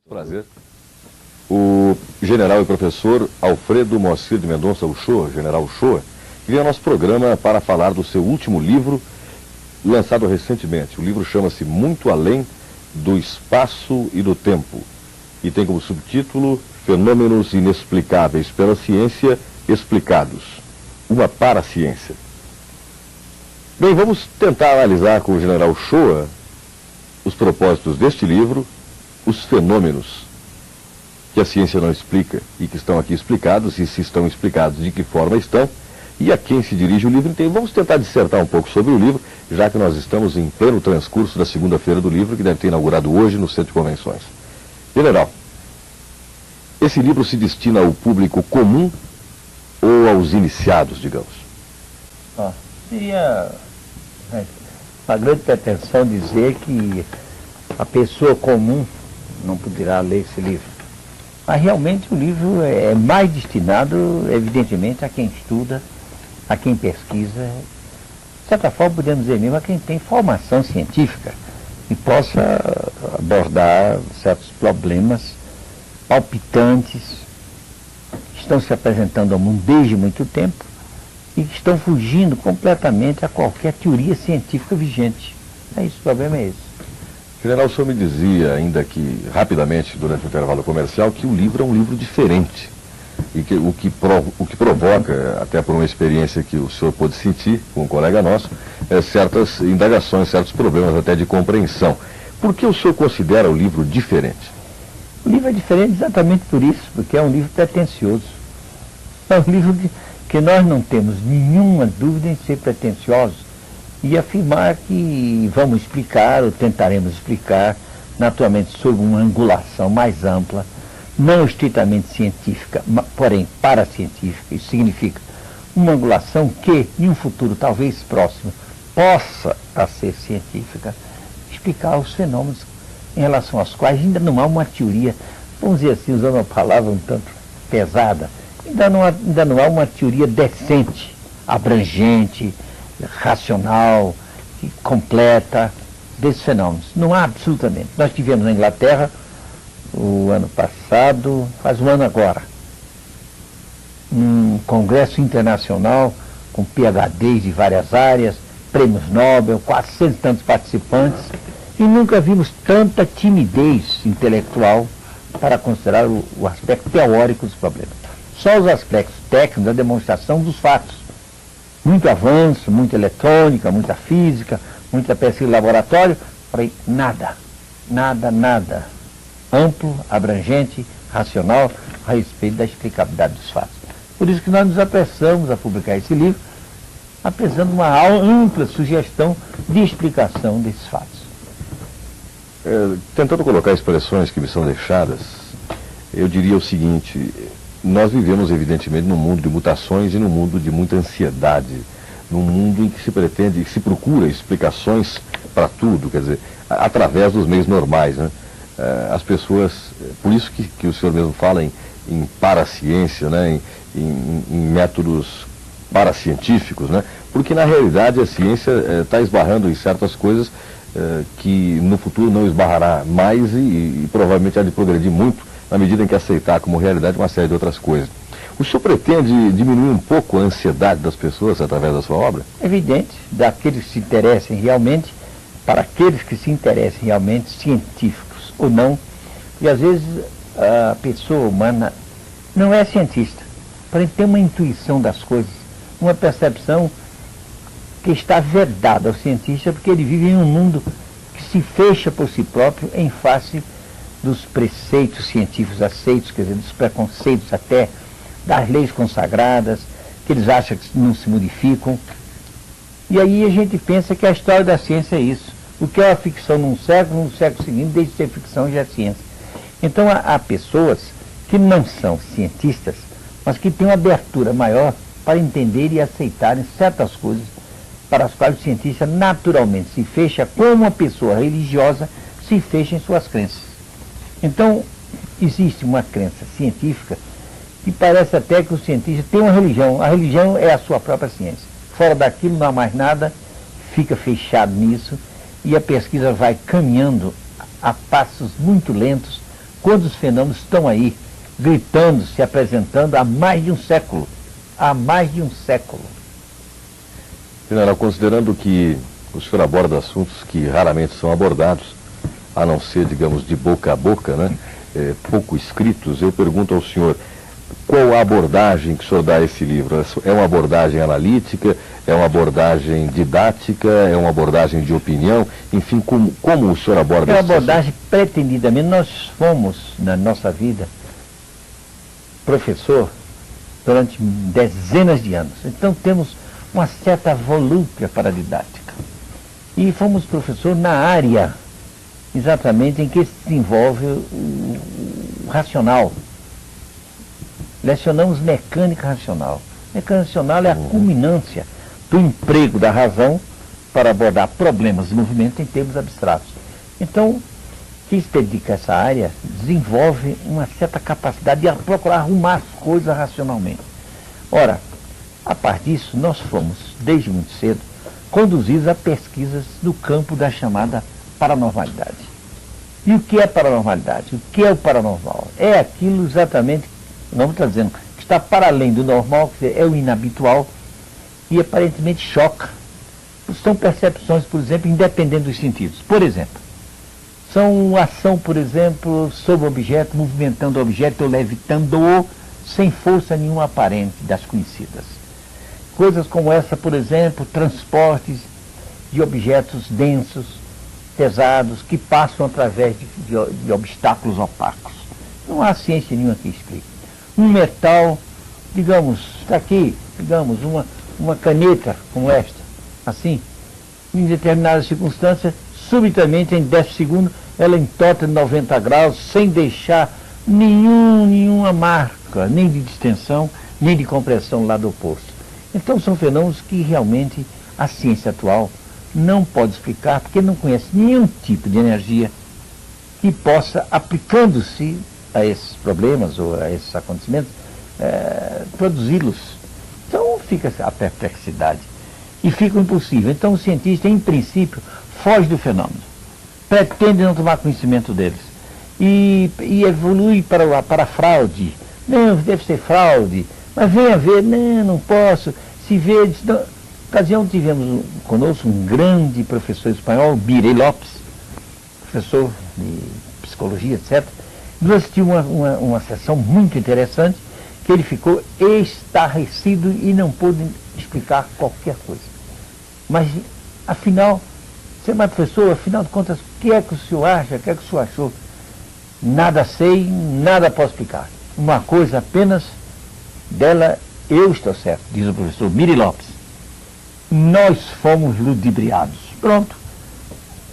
Prazer. O general e professor Alfredo Moacir de Mendonça Uchoa, general Uchoa, que vem ao nosso programa para falar do seu último livro, lançado recentemente. O livro chama-se Muito Além do Espaço e do Tempo e tem como subtítulo Fenômenos Inexplicáveis pela Ciência Explicados. Uma paraciência. Bem, vamos tentar analisar com o general Uchoa os propósitos deste livro, os fenômenos que a ciência não explica e que estão aqui explicados, e se estão explicados, de que forma estão, e a quem se dirige o livro inteiro. Vamos tentar dissertar um pouco sobre o livro, já que nós estamos em pleno transcurso da segunda-feira do livro, que deve ter inaugurado hoje no Centro de Convenções. General, esse livro se destina ao público comum ou aos iniciados, digamos? Seria uma grande pretensão dizer que a pessoa comum não poderá ler esse livro. Mas realmente o livro é mais destinado, evidentemente, a quem estuda, a quem pesquisa, de certa forma podemos dizer mesmo a quem tem formação científica e possa abordar certos problemas palpitantes que estão se apresentando ao mundo desde muito tempo e que estão fugindo completamente a qualquer teoria científica vigente. É isso, o problema é esse. General, o senhor me dizia, ainda que rapidamente, durante o intervalo comercial, que o livro é um livro diferente. E que o que provoca, até por uma experiência que o senhor pôde sentir com um colega nosso, certas indagações, certos problemas até de compreensão. Por que o senhor considera o livro diferente? O livro é diferente exatamente por isso, porque é um livro pretensioso. É um livro que nós não temos nenhuma dúvida em ser pretensioso e afirmar que vamos explicar, ou tentaremos explicar, naturalmente sob uma angulação mais ampla, não estritamente científica, porém paracientífica. Isso significa uma angulação que, em um futuro talvez próximo, possa a ser científica, explicar os fenômenos em relação aos quais ainda não há uma teoria, vamos dizer assim, usando uma palavra um tanto pesada, ainda não há uma teoria decente, abrangente, racional, completa desses fenômenos. Não há absolutamente. Nós tivemos na Inglaterra, o ano passado, faz um ano agora, um congresso internacional com PhDs de várias áreas, prêmios Nobel, 400 e tantos participantes, e nunca vimos tanta timidez intelectual para considerar o aspecto teórico dos problemas. Só os aspectos técnicos da demonstração dos fatos. Muito avanço, muita eletrônica, muita física, muita pesquisa de laboratório, porém nada amplo, abrangente, racional, a respeito da explicabilidade dos fatos. Por isso que nós nos apressamos a publicar esse livro, apresentando uma ampla sugestão de explicação desses fatos. Tentando colocar expressões que me são deixadas, eu diria o seguinte: nós vivemos evidentemente num mundo de mutações e num mundo de muita ansiedade, num mundo em que se pretende, se procura explicações para tudo, quer dizer, através dos meios normais, né? As pessoas, por isso que o senhor mesmo fala em paraciência, né? em métodos paracientíficos, né? Porque na realidade a ciência está esbarrando em certas coisas que no futuro não esbarrará mais e provavelmente há de progredir muito na medida em que aceitar como realidade uma série de outras coisas. O senhor pretende diminuir um pouco a ansiedade das pessoas através da sua obra? É evidente, daqueles que se interessem realmente, para aqueles que se interessem realmente, científicos ou não, e às vezes a pessoa humana não é cientista, porém tem uma intuição das coisas, uma percepção que está vedada ao cientista, porque ele vive em um mundo que se fecha por si próprio em face dos preceitos científicos aceitos, quer dizer, dos preconceitos até, das leis consagradas, que eles acham que não se modificam. E aí a gente pensa que a história da ciência é isso. O que é a ficção no século seguinte, deixa de ser ficção e já é ciência. Então há pessoas que não são cientistas, mas que têm uma abertura maior para entender e aceitarem certas coisas para as quais o cientista naturalmente se fecha, como uma pessoa religiosa se fecha em suas crenças. Então, existe uma crença científica que parece até que o cientista tem uma religião. A religião é a sua própria ciência. Fora daquilo não há mais nada, fica fechado nisso e a pesquisa vai caminhando a passos muito lentos quando os fenômenos estão aí, gritando, se apresentando há mais de um século. Há mais de um século. General, considerando que o senhor aborda assuntos que raramente são abordados, a não ser, digamos, de boca a boca, né? Pouco escritos, eu pergunto ao senhor, qual a abordagem que o senhor dá a esse livro? É uma abordagem analítica? É uma abordagem didática? É uma abordagem de opinião? Enfim, como o senhor aborda É uma esse abordagem pretendidamente. Nós fomos, na nossa vida, professor durante dezenas de anos. Então temos uma certa volúpia para a didática. E fomos professor na área, exatamente, em que se desenvolve o racional. Lecionamos mecânica racional. Mecânica racional é a culminância do emprego da razão para abordar problemas de movimento em termos abstratos. Então, quem se dedica a essa área desenvolve uma certa capacidade de procurar arrumar as coisas racionalmente. Ora, a partir disso, nós fomos, desde muito cedo, conduzidos a pesquisas no campo da chamada paranormalidade. E o que é paranormalidade? O que é o paranormal? É aquilo exatamente, o nome está dizendo, que está para além do normal, quer dizer, é o inabitual e aparentemente choca. São percepções, por exemplo, independentes dos sentidos. Por exemplo, são ação, por exemplo, sobre o objeto, movimentando o objeto ou levitando-o sem força nenhuma aparente das conhecidas. Coisas como essa, por exemplo, transportes de objetos densos, pesados, que passam através de obstáculos opacos. Não há ciência nenhuma que explique. Um metal, digamos, está aqui, digamos, uma caneta como esta, assim, em determinadas circunstâncias, subitamente, em 10 segundos, ela entorta 90 graus, sem deixar nenhuma marca, nem de distensão, nem de compressão do lado oposto. Então são fenômenos que realmente a ciência atual não pode explicar, porque não conhece nenhum tipo de energia que possa, aplicando-se a esses problemas ou a esses acontecimentos, produzi-los. Então fica a perplexidade e fica impossível. Então o cientista, em princípio, foge do fenômeno, pretende não tomar conhecimento deles e evolui para a fraude. Não, deve ser fraude, mas venha ver, não posso. Se vê, na ocasião tivemos conosco um grande professor espanhol, Mirei Lopes, professor de psicologia, etc. Nós assistimos uma sessão muito interessante, que ele ficou estarrecido e não pôde explicar qualquer coisa. Mas, afinal, você é professor, afinal de contas, o que é que o senhor acha, o que é que o senhor achou? Nada sei, nada posso explicar. Uma coisa apenas dela, eu estou certo, diz o professor Mirei Lopes. Nós fomos ludibriados. Pronto.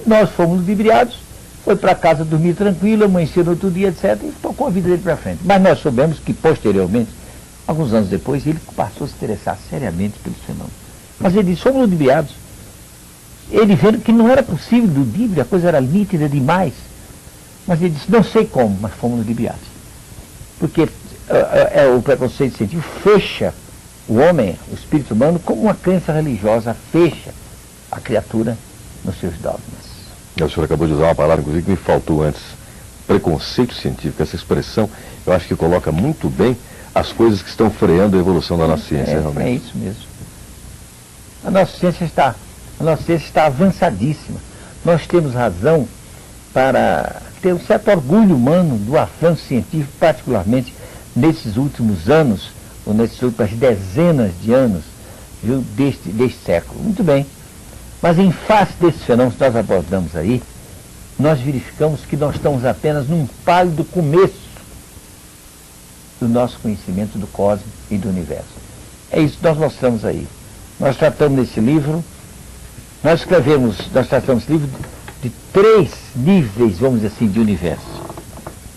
Nós fomos ludibriados, foi para casa dormir tranquilo, amanheceu no outro dia, etc. E tocou a vida dele para frente. Mas nós soubemos que, posteriormente, alguns anos depois, ele passou a se interessar seriamente pelos fenômenos. Mas ele disse, fomos ludibriados. Ele vendo que não era possível ludíbrio, a coisa era nítida demais. Mas ele disse, não sei como, mas fomos ludibriados. Porque o preconceito científico fecha o homem, o espírito humano, como uma crença religiosa fecha a criatura nos seus dogmas. O senhor acabou de usar uma palavra, inclusive, que me faltou antes. Preconceito científico. Essa expressão, eu acho que coloca muito bem as coisas que estão freando a evolução da nossa ciência, realmente. É isso mesmo. A nossa ciência está avançadíssima. Nós temos razão para ter um certo orgulho humano do avanço científico, particularmente nesses últimos anos, ou nessas últimas dezenas de anos, viu, deste século. Muito bem. Mas em face desses fenômenos que nós abordamos aí, nós verificamos que nós estamos apenas num pálido começo do nosso conhecimento do cosmos e do universo. É isso que nós mostramos aí. Nós tratamos nesse livro, nós tratamos esse livro de 3 níveis, vamos dizer assim, de universo.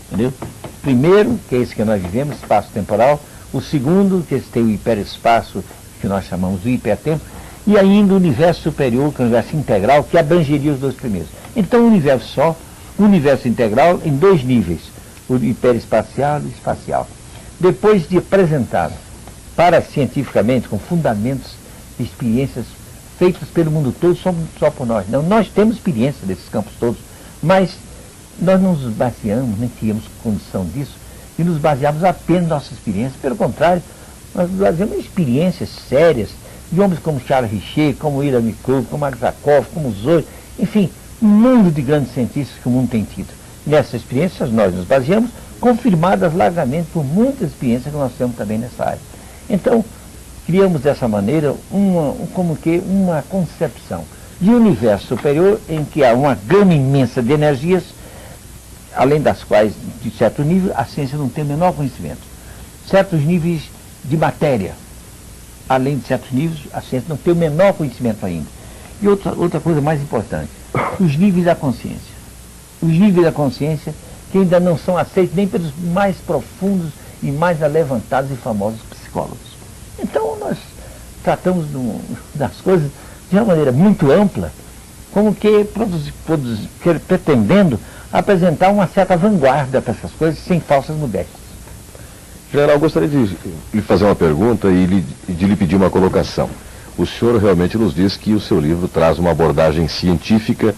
Entendeu? Primeiro, que é esse que nós vivemos, espaço temporal. O segundo, que esse tem o hiperespaço, que nós chamamos de hipertempo. E ainda o universo superior, que é o universo integral, que abrangeria os 2 primeiros. Então, o universo só, o universo integral em 2 níveis, o hiperespacial e o espacial. Depois de apresentado cientificamente, com fundamentos de experiências feitas pelo mundo todo, só por nós. Não, nós temos experiência desses campos todos, mas nós não nos baseamos, nem tínhamos condição disso, e nos baseamos apenas nas nossas experiências. Pelo contrário, nós nos baseamos em experiências sérias de homens como Charles Richer, como William Microbe, como Aksakov, como Zoe, enfim, um mundo de grandes cientistas que o mundo tem tido. Nessas experiências nós nos baseamos, confirmadas largamente por muitas experiências que nós temos também nessa área. Então, criamos dessa maneira uma concepção de universo superior em que há uma gama imensa de energias, além das quais, de certo nível, a ciência não tem o menor conhecimento. Certos níveis de matéria, além de certos níveis, a ciência não tem o menor conhecimento ainda. E outra coisa mais importante, os níveis da consciência. Os níveis da consciência que ainda não são aceitos nem pelos mais profundos e mais alevantados e famosos psicólogos. Então, nós tratamos das coisas de uma maneira muito ampla, como que pretendendo apresentar uma certa vanguarda para essas coisas, sem falsas modéstias. General, gostaria de lhe fazer uma pergunta e de lhe pedir uma colocação. O senhor realmente nos diz que o seu livro traz uma abordagem científica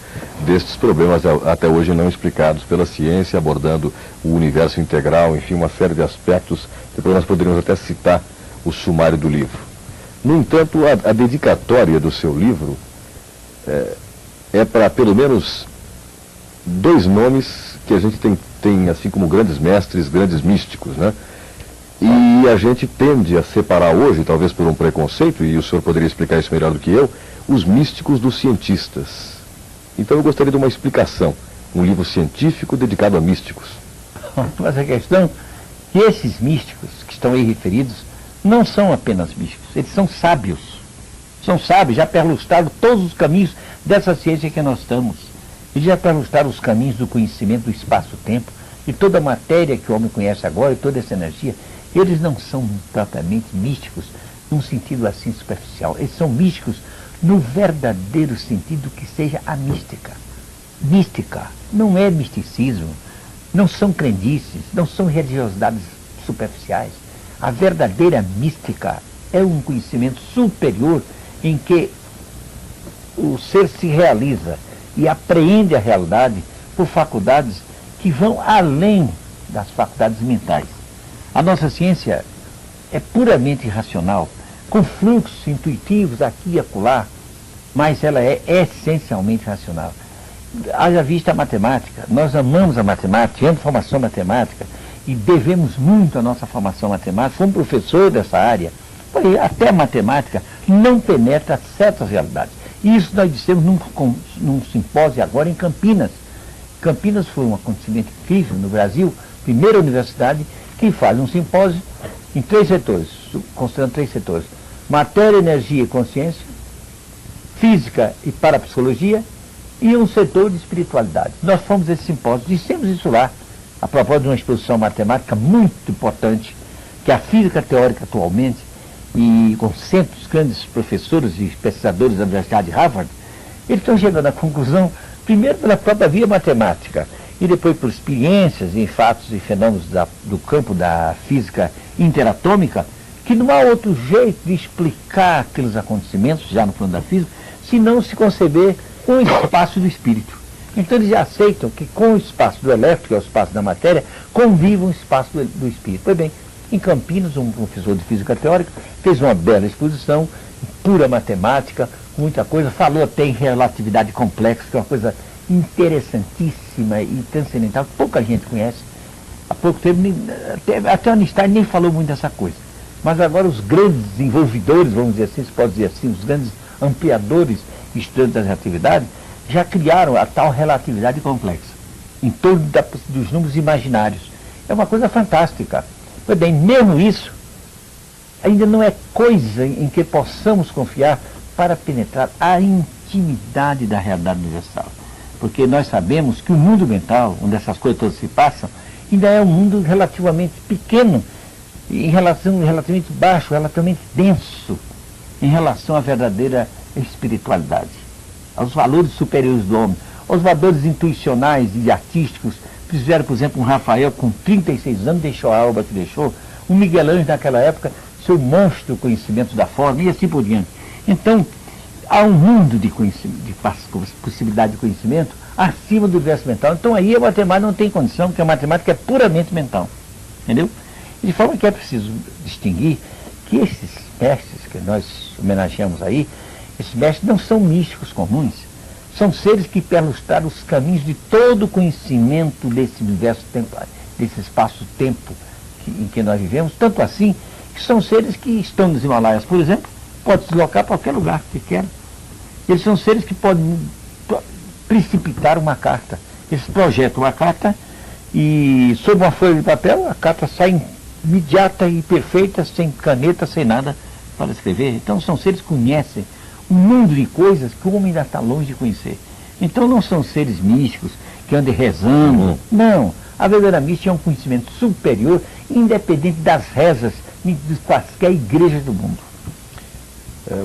destes problemas até hoje não explicados pela ciência, abordando o universo integral, enfim, uma série de aspectos. Depois nós poderíamos até citar o sumário do livro. No entanto, a dedicatória do seu livro é para pelo menos 2 nomes que a gente tem assim como grandes mestres, grandes místicos, né? E a gente tende a separar hoje, talvez por um preconceito, e o senhor poderia explicar isso melhor do que eu, os místicos dos cientistas. Então eu gostaria de uma explicação, um livro científico dedicado a místicos. Mas a questão é que esses místicos que estão aí referidos não são apenas místicos, eles são sábios. São sábios, já perlustraram todos os caminhos dessa ciência que nós estamos. Eles já perlustraram os caminhos do conhecimento do espaço-tempo, de toda a matéria que o homem conhece agora, e toda essa energia. Eles não são propriamente místicos num sentido assim superficial. Eles são místicos no verdadeiro sentido que seja a mística. Mística não é misticismo, não são crendices, não são religiosidades superficiais. A verdadeira mística é um conhecimento superior em que o ser se realiza e apreende a realidade por faculdades que vão além das faculdades mentais. A nossa ciência é puramente racional, com fluxos intuitivos aqui e acolá, mas ela é essencialmente racional. Haja vista a matemática, nós amamos a matemática, tivemos formação matemática e devemos muito à nossa formação matemática. Como professor dessa área, até a matemática não penetra certas realidades. E isso nós dissemos num simpósio agora em Campinas. Campinas foi um acontecimento incrível no Brasil, primeira universidade que faz um simpósio em 3 setores, considerando 3 setores: matéria, energia e consciência, física e parapsicologia, e um setor de espiritualidade. Nós fomos a esse simpósio, dissemos isso lá, a propósito de uma exposição matemática muito importante, que a física teórica atualmente, e com centros grandes professores e pesquisadores da Universidade de Harvard, eles estão chegando à conclusão, primeiro pela própria via matemática, e depois por experiências em fatos e fenômenos do campo da física interatômica, que não há outro jeito de explicar aqueles acontecimentos, já no plano da física, se não se conceber o espaço do espírito. Então eles já aceitam que com o espaço do elétrico, que é o espaço da matéria, convive um espaço do espírito. Pois bem, em Campinas, um professor de física teórica fez uma bela exposição, pura matemática, muita coisa, falou até em relatividade complexa, que é uma coisa interessantíssima e transcendental, que pouca gente conhece. Há pouco tempo, até Einstein nem falou muito dessa coisa. Mas agora os grandes desenvolvedores, vamos dizer assim, se pode dizer assim, os grandes ampliadores e estudantes da relatividade, já criaram a tal relatividade complexa, em torno dos números imaginários. É uma coisa fantástica. Pois bem, mesmo isso, ainda não é coisa em que possamos confiar para penetrar a intimidade da realidade universal. Porque nós sabemos que o mundo mental, onde essas coisas todas se passam, ainda é um mundo relativamente pequeno, relativamente baixo, relativamente denso, em relação à verdadeira espiritualidade, aos valores superiores do homem, aos valores intuicionais e artísticos. Fizeram, por exemplo, um Rafael com 36 anos, deixou a alba que deixou, um Miguel Ângelo naquela época, seu monstro conhecimento da forma, e assim por diante. Então, há um mundo de conhecimento, de possibilidade de conhecimento, acima do universo mental. Então aí a matemática não tem condição, porque a matemática é puramente mental. Entendeu? De forma que é preciso distinguir que esses mestres que nós homenageamos aí, esses mestres não são místicos comuns, são seres que perlustraram os caminhos de todo o conhecimento desse universo temporal, desse espaço-tempo em que nós vivemos, tanto assim que são seres que estão nos Himalaias, por exemplo, podem se deslocar para qualquer lugar que querem. Eles são seres que podem precipitar uma carta. Eles projetam uma carta e, sob uma folha de papel, a carta sai imediata e perfeita, sem caneta, sem nada para escrever. Então são seres que conhecem um mundo de coisas que o homem ainda está longe de conhecer. Então não são seres místicos que andem rezando. Não. A verdadeira mística é um conhecimento superior, independente das rezas de quaisquer igrejas do mundo.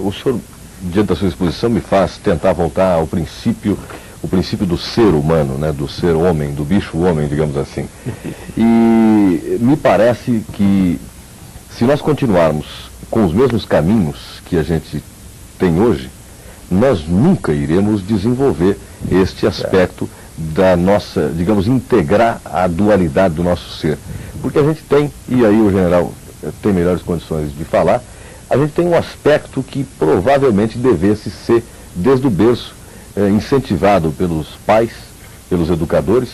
O senhor, diante da sua exposição, me faz tentar voltar ao princípio, o princípio do ser humano, né, do ser homem, do bicho homem, digamos assim. E me parece que, se nós continuarmos com os mesmos caminhos que a gente tem hoje, nós nunca iremos desenvolver este aspecto da nossa, digamos, integrar a dualidade do nosso ser. Porque a gente tem, e aí o general tem melhores condições de falar, a gente tem um aspecto que provavelmente devesse ser, desde o berço, incentivado pelos pais, pelos educadores,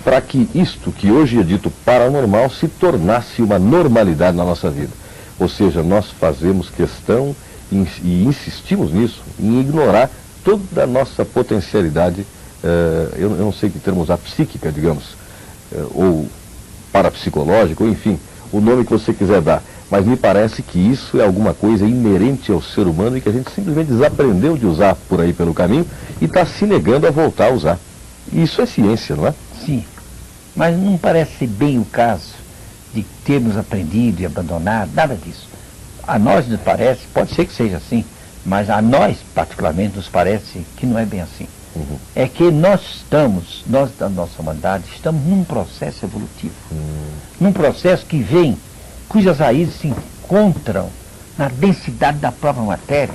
para que isto que hoje é dito paranormal se tornasse uma normalidade na nossa vida. Ou seja, nós fazemos questão e insistimos nisso, em ignorar toda a nossa potencialidade, eu não sei que termo usar, psíquica, digamos, ou parapsicológica, ou enfim, o nome que você quiser dar. Mas me parece que isso é alguma coisa inerente ao ser humano e que a gente simplesmente desaprendeu de usar por aí pelo caminho e está se negando a voltar a usar. E isso é ciência, não é? Sim, mas não parece bem o caso de termos aprendido e abandonado, nada disso. A nós nos parece, pode ser que seja assim, mas a nós particularmente nos parece que não é bem assim. É que nós da nossa humanidade, estamos num processo evolutivo. Num processo que vem, cujas raízes se encontram na densidade da própria matéria,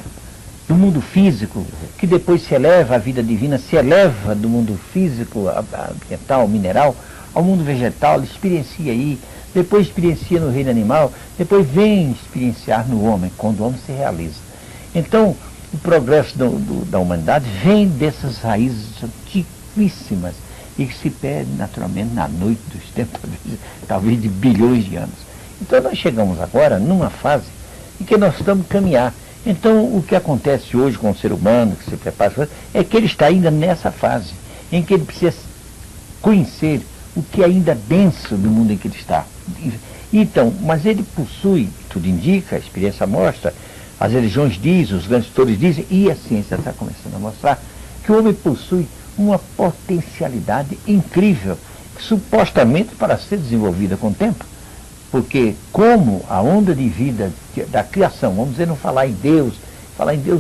do mundo físico, que depois se eleva à vida divina, se eleva do mundo físico, ambiental, mineral, ao mundo vegetal, ele experiencia aí, depois experiencia no reino animal, depois vem experienciar no homem, quando o homem se realiza. Então, o progresso da humanidade vem dessas raízes antiquíssimas e que se perde naturalmente na noite dos tempos, talvez de bilhões de anos. Então nós chegamos agora numa fase em que nós estamos a caminhar. Então o que acontece hoje com o ser humano, que se prepara, é que ele está ainda nessa fase, em que ele precisa conhecer o que é ainda denso do mundo em que ele está. Então, mas ele possui, tudo indica, a experiência mostra, as religiões dizem, os grandes autores dizem, e a ciência está começando a mostrar, que o homem possui uma potencialidade incrível, supostamente para ser desenvolvida com o tempo, porque como a onda de vida da criação, vamos dizer, não falar em Deus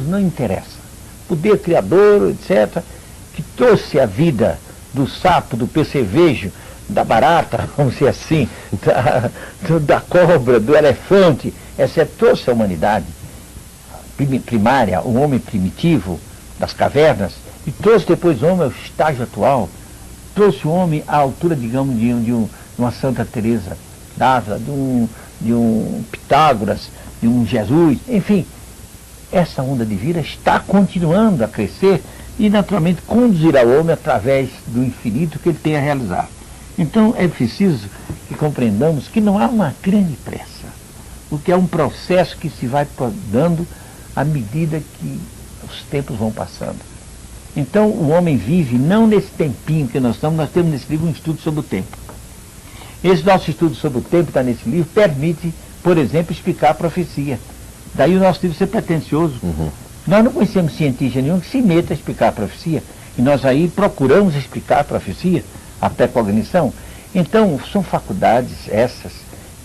não interessa, poder criador, etc., que trouxe a vida do sapo, do percevejo, da barata, vamos dizer assim, da cobra, do elefante, essa trouxe a humanidade primária, o homem primitivo das cavernas, e trouxe depois o homem ao estágio atual, trouxe o homem à altura, digamos, de uma Santa Teresa d'Ávila, de um Pitágoras, de um Jesus, enfim, essa onda de vida está continuando a crescer e naturalmente conduzirá o homem através do infinito que ele tem a realizar. Então é preciso que compreendamos que não há uma grande pressa, porque é um processo que se vai dando à medida que os tempos vão passando. Então o homem vive não nesse tempinho que nós temos nesse livro um estudo sobre o tempo. Esse nosso estudo sobre o tempo, está nesse livro, permite, por exemplo, explicar a profecia. Daí o nosso livro ser pretensioso. Nós não conhecemos cientista nenhum que se meta a explicar a profecia, e nós aí procuramos explicar a profecia, a pré-cognição. Então, são faculdades essas,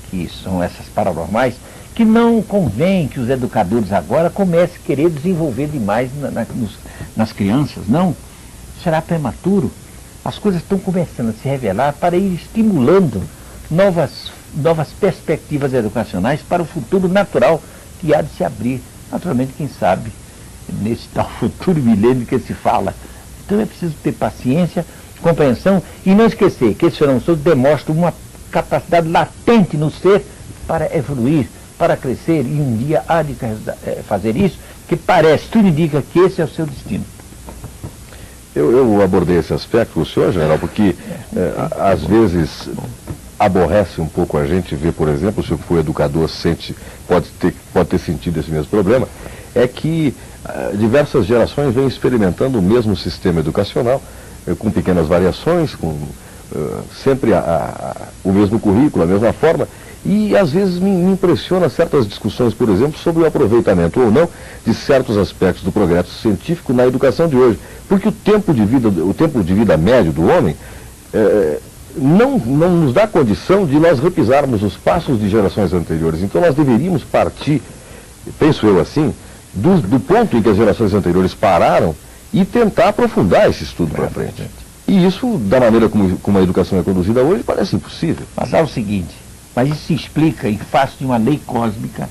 que são essas paranormais, que não convém que os educadores agora comecem a querer desenvolver demais nas crianças, não. Será prematuro. As coisas estão começando a se revelar para ir estimulando novas perspectivas educacionais para o futuro natural que há de se abrir. Naturalmente, quem sabe, nesse tal futuro milênio que se fala, Então é preciso ter paciência, compreensão e não esquecer que esses fenômenos todos demonstram uma capacidade latente no ser para evoluir, para crescer, e um dia há de fazer isso, que parece, tudo indica que esse é o seu destino. Eu abordei esse aspecto, o senhor, general, porque às vezes aborrece um pouco a gente ver, por exemplo, o senhor que foi educador pode ter sentido esse mesmo problema, é que diversas gerações vêm experimentando o mesmo sistema educacional, com pequenas variações, com sempre o mesmo currículo, a mesma forma, e às vezes me impressiona certas discussões, por exemplo, sobre o aproveitamento ou não de certos aspectos do progresso científico na educação de hoje, porque o tempo de vida médio do homem não nos dá condição de nós repisarmos os passos de gerações anteriores. Então nós deveríamos partir, penso eu assim, do ponto em que as gerações anteriores pararam e tentar aprofundar esse estudo para frente. E isso, da maneira como a educação é conduzida hoje, parece impossível. Mas é o seguinte, mas isso se explica em face de uma lei cósmica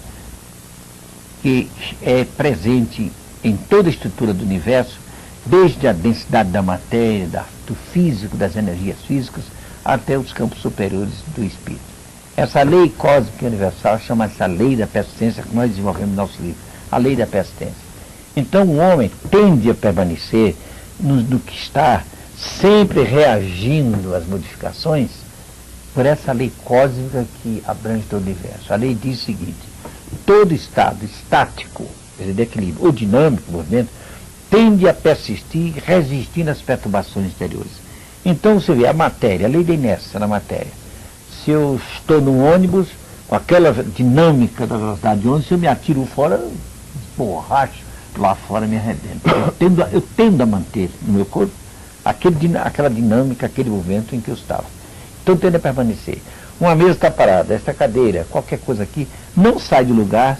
que é presente em toda a estrutura do universo, desde a densidade da matéria, do físico, das energias físicas, até os campos superiores do espírito. Essa lei cósmica universal chama-se a lei da persistência, que nós desenvolvemos no nosso livro, a lei da persistência. Então o homem tende a permanecer no que está, sempre reagindo às modificações, por essa lei cósmica que abrange todo o universo. A lei diz o seguinte: todo estado estático, quer dizer, de equilíbrio, ou dinâmico, movimento, tende a persistir resistindo às perturbações exteriores. Então você vê a matéria, a lei da inércia na matéria. Se eu estou num ônibus, com aquela dinâmica da velocidade de ônibus, se eu me atiro fora, borracho, lá fora me arrebento. Eu tendo a manter no meu corpo aquela dinâmica, aquele movimento em que eu estava. Então tende a permanecer. Uma mesa está parada, esta cadeira, qualquer coisa aqui, não sai do lugar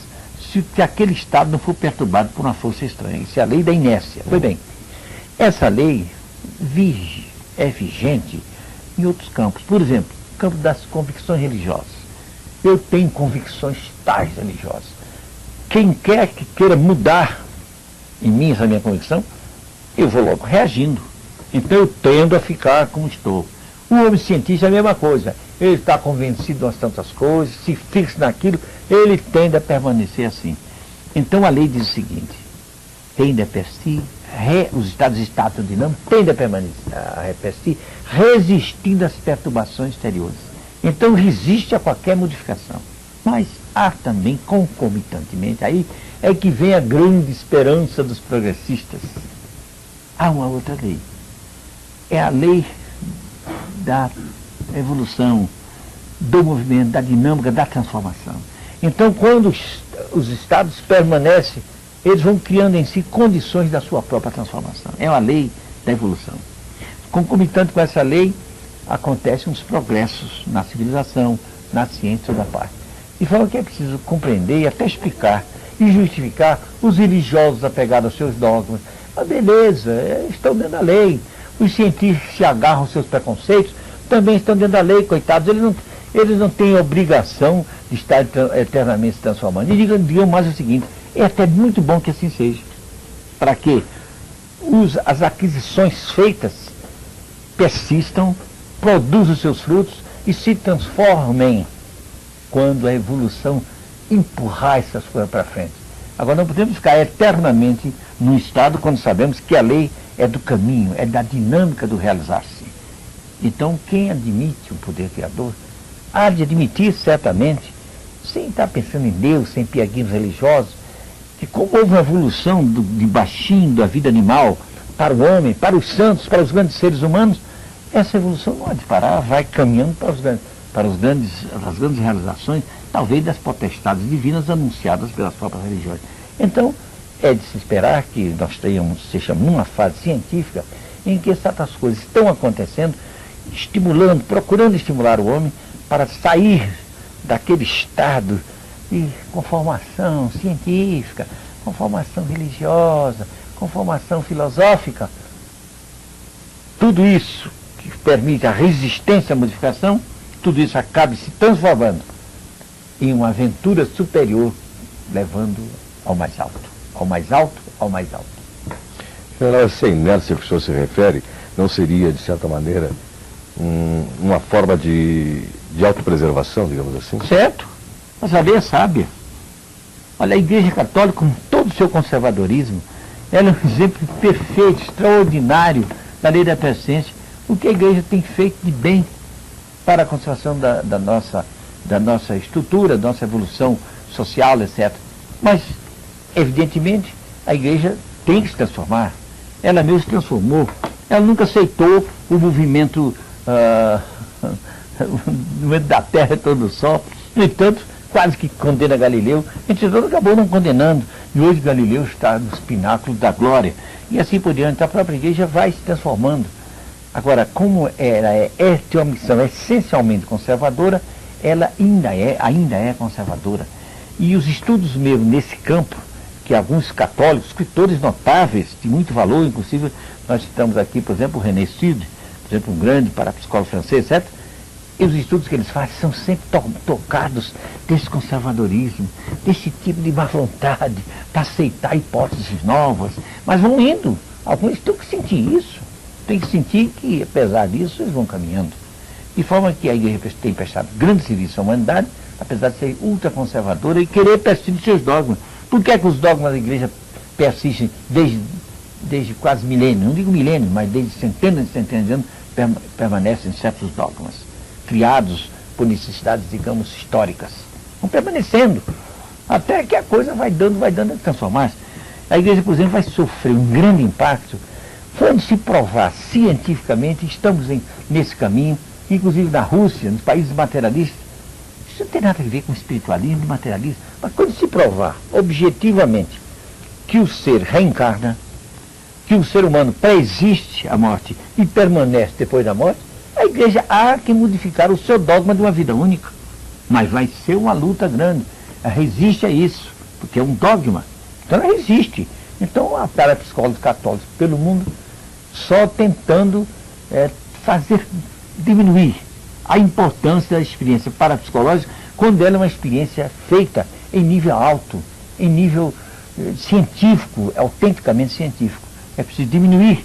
se aquele estado não for perturbado por uma força estranha. Isso é a lei da inércia. Pois bem, essa lei é vigente em outros campos. Por exemplo, no campo das convicções religiosas. Eu tenho convicções tais religiosas. Quem quer que queira mudar em mim essa minha convicção, eu vou logo reagindo. Então eu tendo a ficar como estou. O homem cientista é a mesma coisa. Ele está convencido de umas tantas coisas, se fixa naquilo, ele tende a permanecer assim. Então a lei diz o seguinte: tende a persistir, os estados estáticos dinâmicos tendem a permanecer, a persistir, resistindo às perturbações exteriores. Então resiste a qualquer modificação. Mas há também, concomitantemente, aí é que vem a grande esperança dos progressistas. Há uma outra lei. É a lei da evolução, do movimento, da dinâmica, da transformação. Então, quando os estados permanecem, eles vão criando em si condições da sua própria transformação. É uma lei da evolução. Concomitante com essa lei, acontecem uns progressos na civilização, na ciência da parte. De forma que é preciso compreender e até explicar e justificar os religiosos apegados aos seus dogmas. Mas beleza, estão dentro da lei. Os científicos se agarram aos seus preconceitos, também estão dentro da lei, coitados. Eles não têm obrigação de estar eternamente se transformando. E digam mais o seguinte: é até muito bom que assim seja, para que as aquisições feitas persistam, produzam os seus frutos e se transformem quando a evolução empurrar essas coisas para frente. Agora, não podemos ficar eternamente num estado quando sabemos que a lei é do caminho, é da dinâmica do realizar-se. Então, quem admite o poder criador, há de admitir certamente, sem estar pensando em Deus, sem pieguinhos religiosos, que como houve uma evolução de baixinho da vida animal para o homem, para os santos, para os grandes seres humanos, essa evolução não há de parar, vai caminhando para as grandes realizações, talvez das potestades divinas anunciadas pelas próprias religiões. Então, é de se esperar que nós estejamos numa fase científica em que certas coisas estão acontecendo, estimulando, procurando estimular o homem para sair daquele estado de conformação científica, conformação religiosa, conformação filosófica. Tudo isso que permite a resistência à modificação, tudo isso acaba se transformando em uma aventura superior, levando ao mais alto, ao mais alto, ao mais alto. General, essa inércia que o senhor se refere não seria, de certa maneira, uma forma de autopreservação, digamos assim? Certo, mas a lei é sábia. Olha, a Igreja Católica, com todo o seu conservadorismo, ela é um exemplo perfeito, extraordinário da lei da presciência. O que a Igreja tem feito de bem para a conservação da nossa estrutura, da nossa evolução social, etc. Mas, evidentemente, a Igreja tem que se transformar. Ela mesma se transformou. Ela nunca aceitou o movimento da Terra e todo o Sol. No entanto, quase que condena Galileu. Entretanto, acabou não condenando. E hoje Galileu está nos pináculos da glória. E assim por diante, a própria Igreja vai se transformando. Agora, como ela tem uma missão essencialmente conservadora, ela ainda é conservadora. E os estudos mesmo nesse campo, que alguns católicos, escritores notáveis, de muito valor, inclusive nós citamos aqui, por exemplo, o René Sud, por exemplo, um grande parapsicólogo francês, etc. E os estudos que eles fazem são sempre tocados desse conservadorismo, desse tipo de má vontade para aceitar hipóteses novas. Mas vão indo. Alguns têm que sentir isso. Tem que sentir que, apesar disso, eles vão caminhando. De forma que a Igreja tem prestado grande serviço à humanidade, apesar de ser ultraconservadora e querer persistir seus dogmas. Por que é que os dogmas da Igreja persistem desde quase milênios? Não digo milênios, mas desde centenas e centenas de anos permanecem certos dogmas, criados por necessidades, digamos, históricas. Vão permanecendo, até que a coisa vai dando a transformar-se. A Igreja, por exemplo, vai sofrer um grande impacto quando se provar cientificamente, estamos nesse caminho, inclusive na Rússia, nos países materialistas. Isso não tem nada a ver com espiritualismo e materialismo, mas quando se provar objetivamente que o ser reencarna, que o ser humano pré-existe à morte e permanece depois da morte, a Igreja há que modificar o seu dogma de uma vida única. Mas vai ser uma luta grande. Ela resiste a isso, porque é um dogma. Então ela resiste. Então há parapsicólogos católicos pelo mundo só tentando diminuir a importância da experiência parapsicológica quando ela é uma experiência feita em nível alto, em nível científico, autenticamente científico. É preciso diminuir,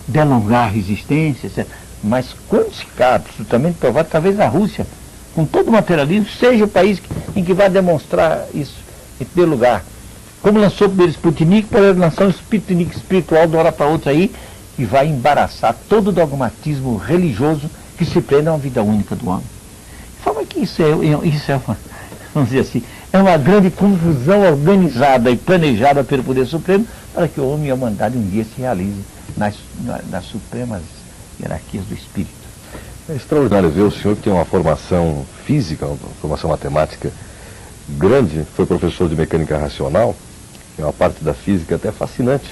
delongar a resistência, etc. Mas quando se ficar absolutamente provado, talvez a Rússia, com todo o materialismo, seja o país em que vai demonstrar isso, em primeiro lugar. Como lançou o primeiro Sputnik, pode lançar um Sputnik espiritual de uma hora para outra aí, e vai embaraçar todo o dogmatismo religioso que se prende a uma vida única do homem. De forma que isso é uma, vamos dizer assim, é uma grande confusão organizada e planejada pelo Poder Supremo para que o homem e a humanidade um dia se realize nas supremas hierarquias do espírito. É extraordinário ver o senhor que tem uma formação física, uma formação matemática grande, foi professor de mecânica racional, é uma parte da física até fascinante.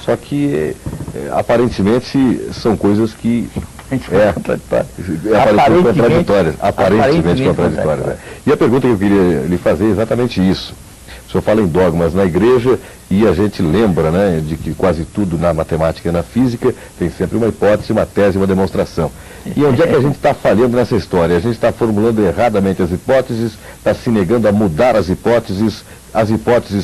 Só que, aparentemente, são coisas que... Aparentemente contraditórias. Né? E a pergunta que eu queria lhe fazer é exatamente isso. O senhor fala em dogmas na igreja e a gente lembra, né, de que quase tudo na matemática e na física tem sempre uma hipótese, uma tese e uma demonstração. E onde é que a gente está falhando nessa história? A gente está formulando erradamente as hipóteses, está se negando a mudar as hipóteses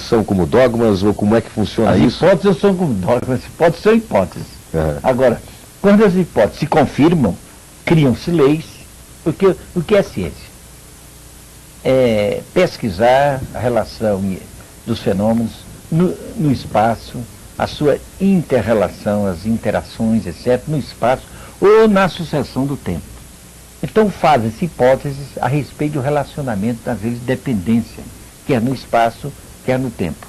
são como dogmas, ou como é que funciona isso? As hipóteses são como dogmas, as hipóteses são hipóteses. Uhum. Agora, quando as hipóteses se confirmam, criam-se leis, porque o que é ciência? É pesquisar a relação dos fenômenos no espaço, a sua inter-relação, as interações, etc., no espaço ou na sucessão do tempo. Então fazem-se hipóteses a respeito do relacionamento, às vezes, de dependência, quer no espaço, quer no tempo.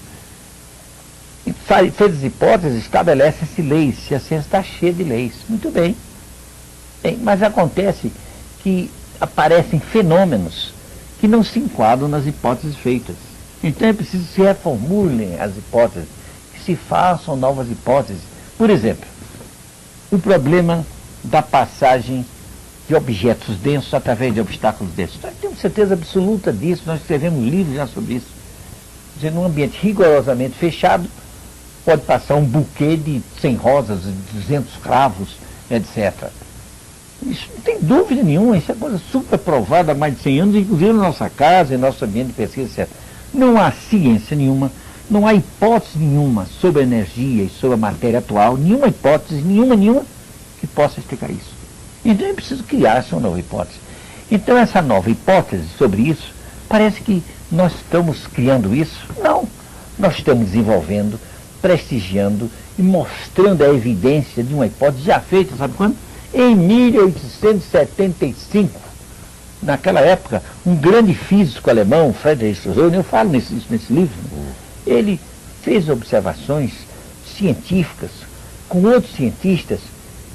E feitas hipóteses, estabelecem-se leis, se a ciência está cheia de leis. Muito bem. Mas acontece que aparecem fenômenos que não se enquadram nas hipóteses feitas. Então é preciso que se reformulem as hipóteses, que se façam novas hipóteses. Por exemplo, o problema da passagem de objetos densos através de obstáculos densos. Nós temos certeza absoluta disso, nós escrevemos livros já sobre isso. Quer dizer, num ambiente rigorosamente fechado, pode passar um buquê de 100 rosas, 200 cravos, etc. Isso não tem dúvida nenhuma, isso é coisa super provada há mais de 100 anos, inclusive na nossa casa, em nosso ambiente de pesquisa, etc. Não há ciência nenhuma Não há hipótese nenhuma sobre a energia e sobre a matéria atual, nenhuma hipótese, nenhuma, que possa explicar isso. Então é preciso criar essa nova hipótese. Então essa nova hipótese sobre isso, parece que nós estamos criando isso. Não, nós estamos desenvolvendo, prestigiando e mostrando a evidência de uma hipótese já feita, sabe quando? Em 1875. Naquela época, um grande físico alemão, Friedrich Schroeder, eu falo isso nesse livro, ele fez observações científicas com outros cientistas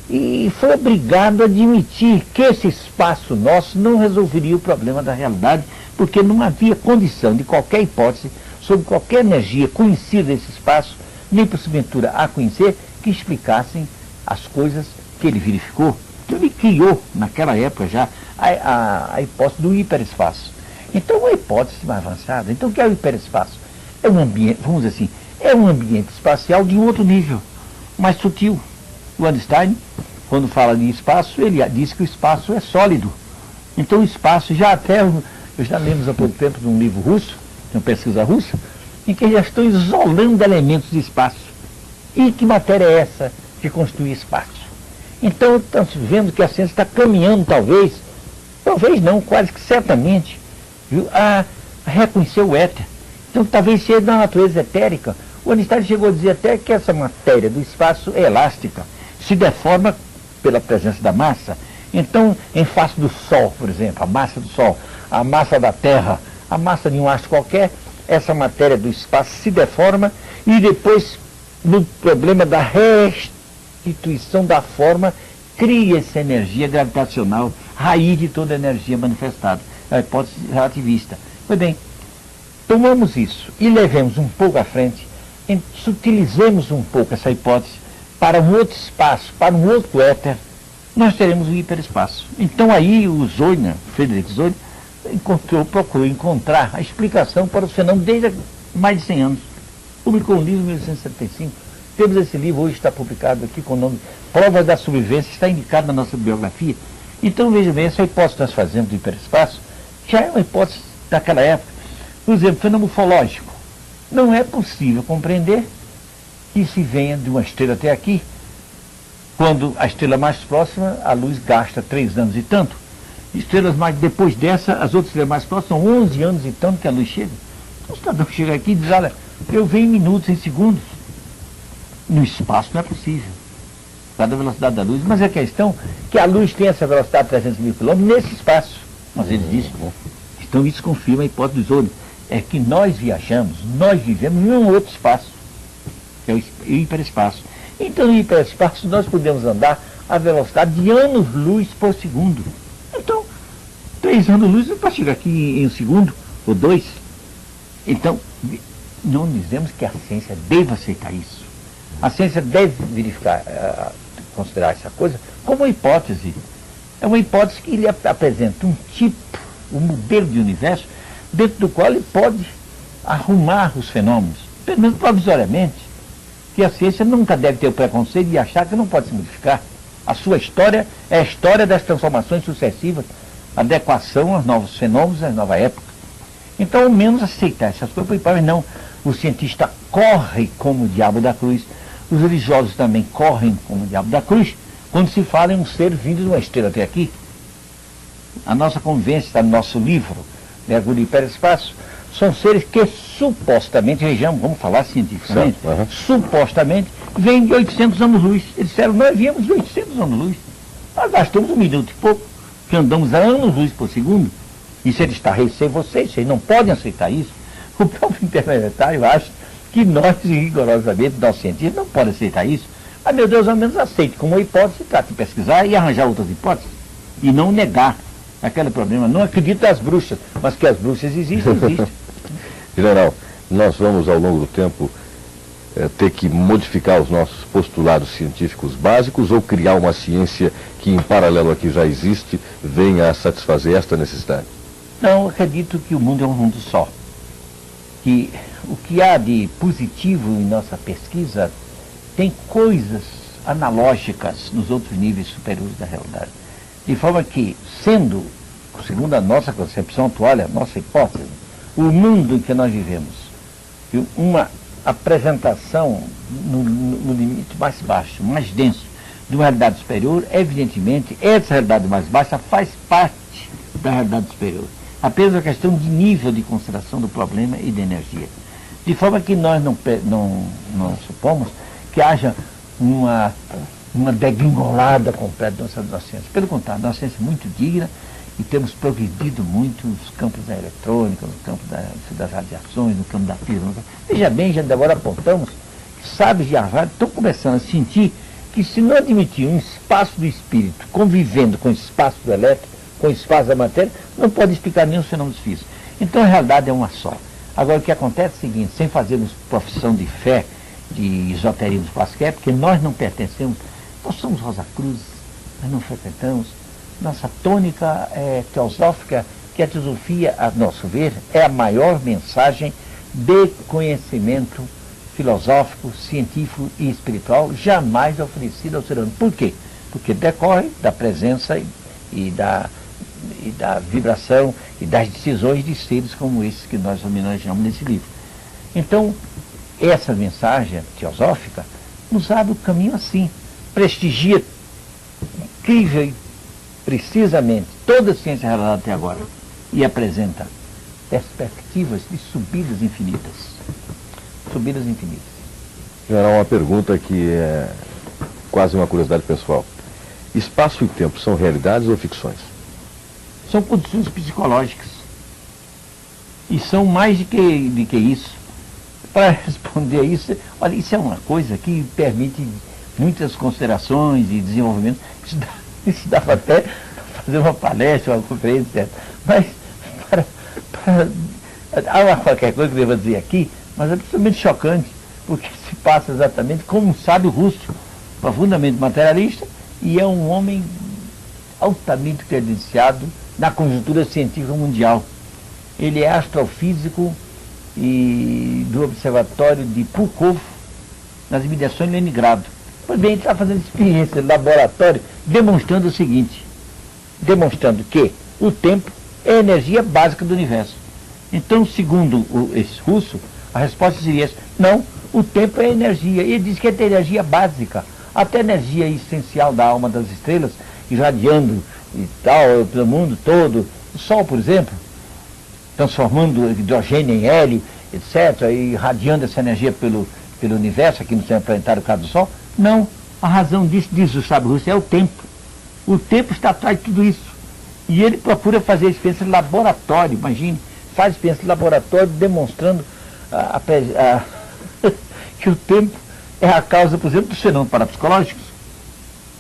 e foi obrigado a admitir que esse espaço nosso não resolveria o problema da realidade, porque não havia condição de qualquer hipótese sobre qualquer energia conhecida desse espaço, nem porventura a conhecer, que explicassem as coisas que ele verificou. Então ele criou, naquela época já, a hipótese do hiperespaço. Então, uma hipótese mais avançada. Então, o que é o hiperespaço? É um ambiente, vamos dizer assim, é um ambiente espacial de um outro nível, mais sutil. O Einstein, quando fala de espaço, ele diz que o espaço é sólido. Então, o espaço, eu já lemos há pouco tempo de um livro russo, de uma pesquisa russa, em que já estão isolando elementos de espaço. E que matéria é essa que constitui espaço? Então, estamos vendo que a ciência está caminhando, talvez não, quase que certamente, viu, a reconhecer o éter. Então, talvez seja da natureza etérica. O Einstein chegou a dizer até que essa matéria do espaço é elástica, se deforma pela presença da massa. Então, em face do Sol, por exemplo, a massa do Sol, a massa da Terra, a massa de um astro qualquer, essa matéria do espaço se deforma e depois, no problema da restituição da forma, cria essa energia gravitacional, raiz de toda a energia manifestada, a hipótese relativista. Pois bem, tomamos isso e levemos um pouco à frente, sutilizemos um pouco essa hipótese para um outro espaço, para um outro éter, nós teremos o hiperespaço. Então aí o Zollner, Friedrich Zollner, procurou encontrar a explicação para os fenômenos desde há mais de 100 anos. Publicou um livro em 1975. Temos esse livro, hoje está publicado aqui com o nome Provas da Sobrevivência, está indicado na nossa biografia. Então, veja bem, essa hipótese que nós fazemos do hiperespaço já é uma hipótese daquela época. Por exemplo, fenômeno ufológico. Não é possível compreender que se venha de uma estrela até aqui, quando a estrela mais próxima, a luz gasta 3 anos e tanto. Estrelas mais depois dessa, as outras estrelas mais próximas, são 11 anos e tanto que a luz chega. Então, o cidadão chega aqui e diz, olha, eu venho em minutos, em segundos. No espaço não é possível, dada a velocidade da luz. Mas a questão é que a luz tem essa velocidade de 300 mil quilômetros nesse espaço. Mas ele diz, então isso confirma a hipótese dos olhos. É que nós viajamos, nós vivemos em um outro espaço, que é o hiperespaço. Então, no hiperespaço, nós podemos andar a velocidade de anos-luz por segundo. Então, 3 anos-luz não pode chegar aqui em um segundo, ou 2. Então, não dizemos que a ciência deve aceitar isso. A ciência deve verificar, considerar essa coisa como uma hipótese. É uma hipótese que lhe apresenta um tipo, um modelo de universo, dentro do qual ele pode arrumar os fenômenos, pelo menos provisoriamente, que a ciência nunca deve ter o preconceito de achar que não pode se modificar. A sua história é a história das transformações sucessivas, adequação aos novos fenômenos, à nova época. Então, ao menos aceitar essas coisas, mas não, o cientista corre como o diabo da cruz, os religiosos também correm como o diabo da cruz, quando se fala em um ser vindo de uma estrela até aqui. A nossa convivência está no nosso livro, Mergulho do Hiperespaço, são seres que supostamente, vejamos, vamos falar cientificamente, supostamente vêm de 800 anos-luz. Eles disseram, nós viemos de 800 anos-luz. Nós gastamos 1 minuto e pouco, que andamos a anos-luz por segundo. Isso ele está sem vocês não podem aceitar isso. O próprio interplanetário acha que nós, rigorosamente, nós cientistas, não podem aceitar isso. Mas, meu Deus, ao menos aceite como uma hipótese, trata de pesquisar e arranjar outras hipóteses. E não negar aquele problema. Não acredito nas bruxas, mas que as bruxas existem. General, nós vamos, ao longo do tempo, ter que modificar os nossos postulados científicos básicos ou criar uma ciência que, em paralelo a que já existe, venha a satisfazer esta necessidade? Não, acredito que o mundo é um mundo só. Que o que há de positivo em nossa pesquisa tem coisas analógicas nos outros níveis superiores da realidade. De forma que, sendo, segundo a nossa concepção atual, a nossa hipótese, o mundo em que nós vivemos, uma apresentação no limite mais baixo, mais denso, de uma realidade superior, evidentemente, essa realidade mais baixa faz parte da realidade superior. Apenas a questão de nível de consideração do problema e da energia. De forma que nós não supomos que haja uma degringolada completa da nossa ciência. Pelo contrário, nossa ciência é muito digna e temos progredido muito nos campos da eletrônica, no campo das radiações, no campo da física. Veja bem, já agora apontamos que sábios de Harvard estão começando a sentir que se não admitir um espaço do espírito convivendo com o espaço do elétrico, com o espaço da matéria, não pode explicar nenhum fenômeno físico. Então a realidade é uma só. Agora o que acontece é o seguinte, sem fazermos profissão de fé, de esoterismo quaisquer, porque nós não pertencemos, nós somos Rosa Cruz, nós não frequentamos, nossa tônica teosófica, que a teosofia, a nosso ver, é a maior mensagem de conhecimento filosófico, científico e espiritual jamais oferecida ao ser humano. Por quê? Porque decorre da presença e da vibração e das decisões de seres como esses que nós homenageamos nesse livro. Então, essa mensagem teosófica nos abre o caminho assim, prestigia incrível e precisamente toda a ciência revelada até agora e apresenta perspectivas de subidas infinitas. Subidas infinitas. General, uma pergunta que é quase uma curiosidade pessoal. Espaço e tempo são realidades ou ficções? São condições psicológicas. E são mais de que isso. Para responder a isso, olha, isso é uma coisa que permite muitas considerações e desenvolvimento. Isso dava até fazer uma palestra, uma conferência, etc. Mas, há qualquer coisa que eu devo dizer aqui, mas é absolutamente chocante, porque se passa exatamente como um sábio russo, profundamente materialista, e é um homem altamente credenciado na conjuntura científica mundial. Ele é astrofísico e do Observatório de Pulkovo, nas imediações de Leningrado. Pois bem, ele está fazendo experiência no laboratório, demonstrando o seguinte, demonstrando que o tempo é a energia básica do universo. Então, segundo esse russo, a resposta seria essa: não, o tempo é energia. E ele diz que é a energia básica, até a energia essencial da alma das estrelas, irradiando e tal, pelo mundo todo. O Sol, por exemplo, transformando hidrogênio em hélio, etc., e irradiando essa energia pelo universo, aqui no sistema planetário, caso do Sol. Não, a razão disso, diz o sábio russo, é o tempo. O tempo está atrás de tudo isso. E ele procura fazer experiência em laboratório, imagine, faz experiência em laboratório demonstrando que o tempo é a causa, por exemplo, dos fenômenos parapsicológicos.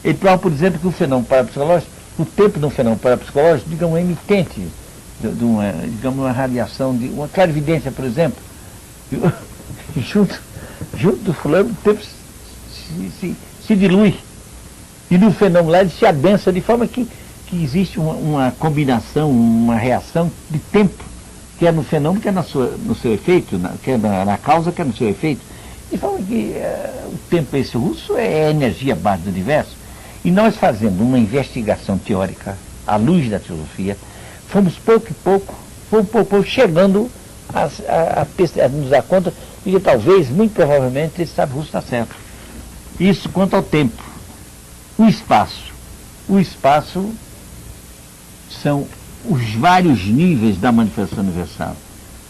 Ele prova, por exemplo, que o fenômeno parapsicológico, o tempo de um fenômeno parapsicológico, digamos, é emitente de uma radiação, de uma clarividência, por exemplo. Junto do fulano, o tempo se dilui. E no fenômeno lá ele se adensa, de forma que existe uma combinação, uma reação de tempo, que é no fenômeno, que é no seu efeito, que é na causa, que é no seu efeito. De forma que o tempo esse russo é a energia base do universo. E nós, fazendo uma investigação teórica à luz da teosofia, fomos pouco a pouco chegando a nos dar conta de que talvez, muito provavelmente, esse sábio russo está certo. Isso quanto ao tempo. O espaço são os vários níveis da manifestação universal.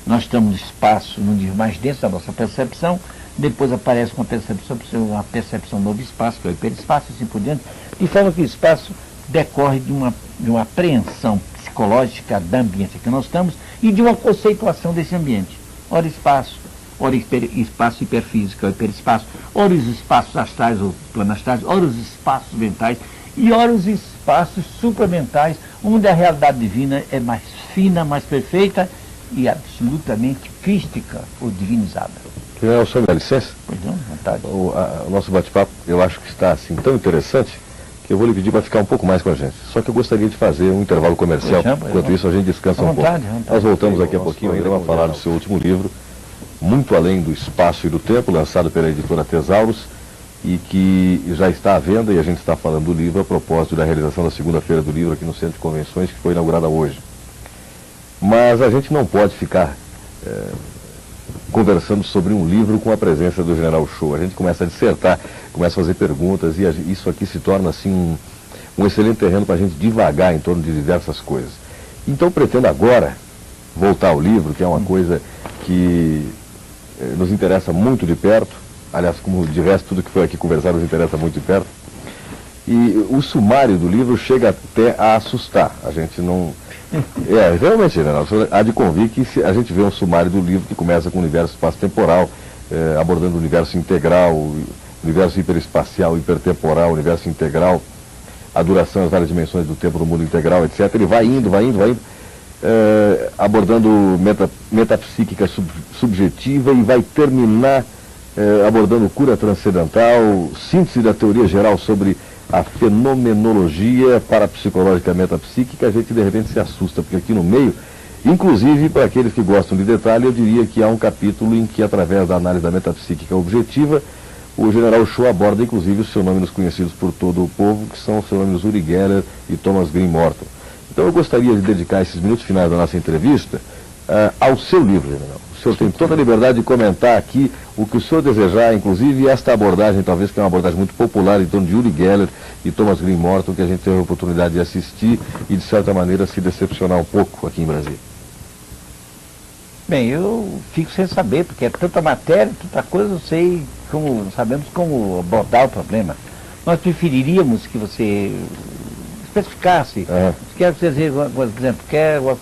Nós estamos no espaço, no nível mais denso da nossa percepção, depois aparece uma percepção do espaço, que é o hiperespaço, e assim por diante, de forma que o espaço decorre de uma apreensão psicológica da ambiência que nós estamos e de uma conceituação desse ambiente. Ora espaço, ora espaço hiperfísico, o hiperespaço, ora os espaços astrais ou planastrais, ora os espaços mentais e ora os espaços supramentais, onde a realidade divina é mais fina, mais perfeita e absolutamente crística ou divinizada. General, senhor me dá licença? Pois não, vontade. O nosso bate-papo, eu acho que está assim tão interessante que eu vou lhe pedir para ficar um pouco mais com a gente. Só que eu gostaria de fazer um intervalo comercial. Enquanto isso, a gente descansa um pouco. Nós voltamos daqui a pouquinho ainda a falar do seu último livro, Muito Além do Espaço e do Tempo, lançado pela editora Tesauros, e que já está à venda, e a gente está falando do livro a propósito da realização da segunda-feira do livro aqui no Centro de Convenções, que foi inaugurada hoje. Mas a gente não pode ficar conversando sobre um livro com a presença do General Shaw. A gente começa a dissertar, começa a fazer perguntas e isso aqui se torna assim um excelente terreno para a gente divagar em torno de diversas coisas. Então pretendo agora voltar ao livro, que é uma coisa que nos interessa muito de perto. Aliás, como de resto tudo que foi aqui conversar nos interessa muito de perto. E o sumário do livro chega até a assustar. A gente não... realmente, General, há de convir que se a gente vê um sumário do livro que começa com o universo espaço-temporal, abordando o universo integral, o universo hiperespacial, hipertemporal, universo integral, a duração, as várias dimensões do tempo do mundo integral, etc. Ele vai indo, abordando metapsíquica subjetiva e vai terminar abordando cura transcendental, síntese da teoria geral sobre a fenomenologia parapsicológica metapsíquica. A gente de repente se assusta, porque aqui no meio, inclusive para aqueles que gostam de detalhe, eu diria que há um capítulo em que, através da análise da metapsíquica objetiva, o General Shaw aborda inclusive os fenômenos conhecidos por todo o povo, que são os fenômenos Uri Geller e Thomas Green Morton. Então eu gostaria de dedicar esses minutos finais da nossa entrevista ao seu livro, General. O senhor tem toda a liberdade de comentar aqui o que o senhor desejar, inclusive esta abordagem, talvez que é uma abordagem muito popular em torno de Uri Geller e Thomas Green Morton, que a gente teve a oportunidade de assistir e, de certa maneira, se decepcionar um pouco aqui em Brasília. Bem, eu fico sem saber, porque é tanta matéria, tanta coisa, não sei como, sabemos como abordar o problema. Nós preferiríamos que você especificasse, quer dizer, por exemplo, quer alguma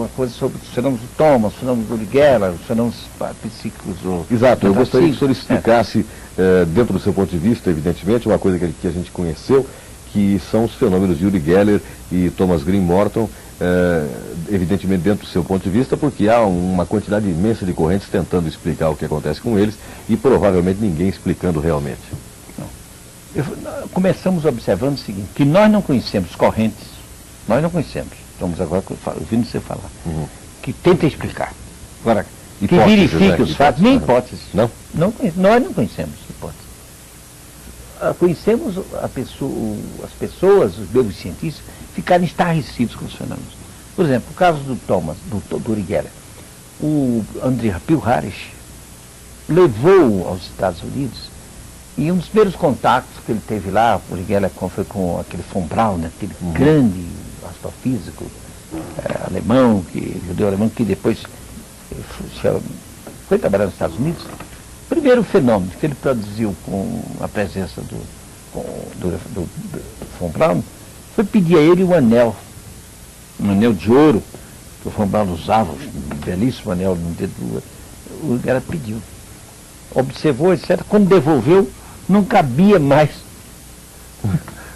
coisa sobre os fenômenos do Thomas, os fenômenos do Uri Geller, os fenômenos psíquicos. Exato, eu gostaria que o senhor explicasse, dentro do seu ponto de vista, evidentemente, uma coisa que a gente conheceu, que são os fenômenos de Uri Geller e Thomas Green Morton, evidentemente dentro do seu ponto de vista, porque há uma quantidade imensa de correntes tentando explicar o que acontece com eles e provavelmente ninguém explicando realmente. Começamos observando o seguinte, que nós não conhecemos correntes, nós não conhecemos, estamos agora ouvindo você falar, que tenta explicar. Agora, que verifique os fatos, nem hipóteses. Não? Nós não conhecemos hipóteses. Conhecemos as pessoas, os neurocientistas, ficarem estarrecidos com os fenômenos. Por exemplo, o caso do Thomas, do Uri Geller. O André Pilharisch levou aos Estados Unidos, e um dos primeiros contatos que ele teve lá, o Uri Geller foi com aquele von Braun, né, aquele grande astrofísico alemão, judeu alemão, que depois foi trabalhar nos Estados Unidos. O primeiro fenômeno que ele produziu com a presença do von Braun foi pedir a ele um anel de ouro, que o von Braun usava, um belíssimo anel no dedo do o Geller pediu. Observou, etc. Quando devolveu, não cabia mais.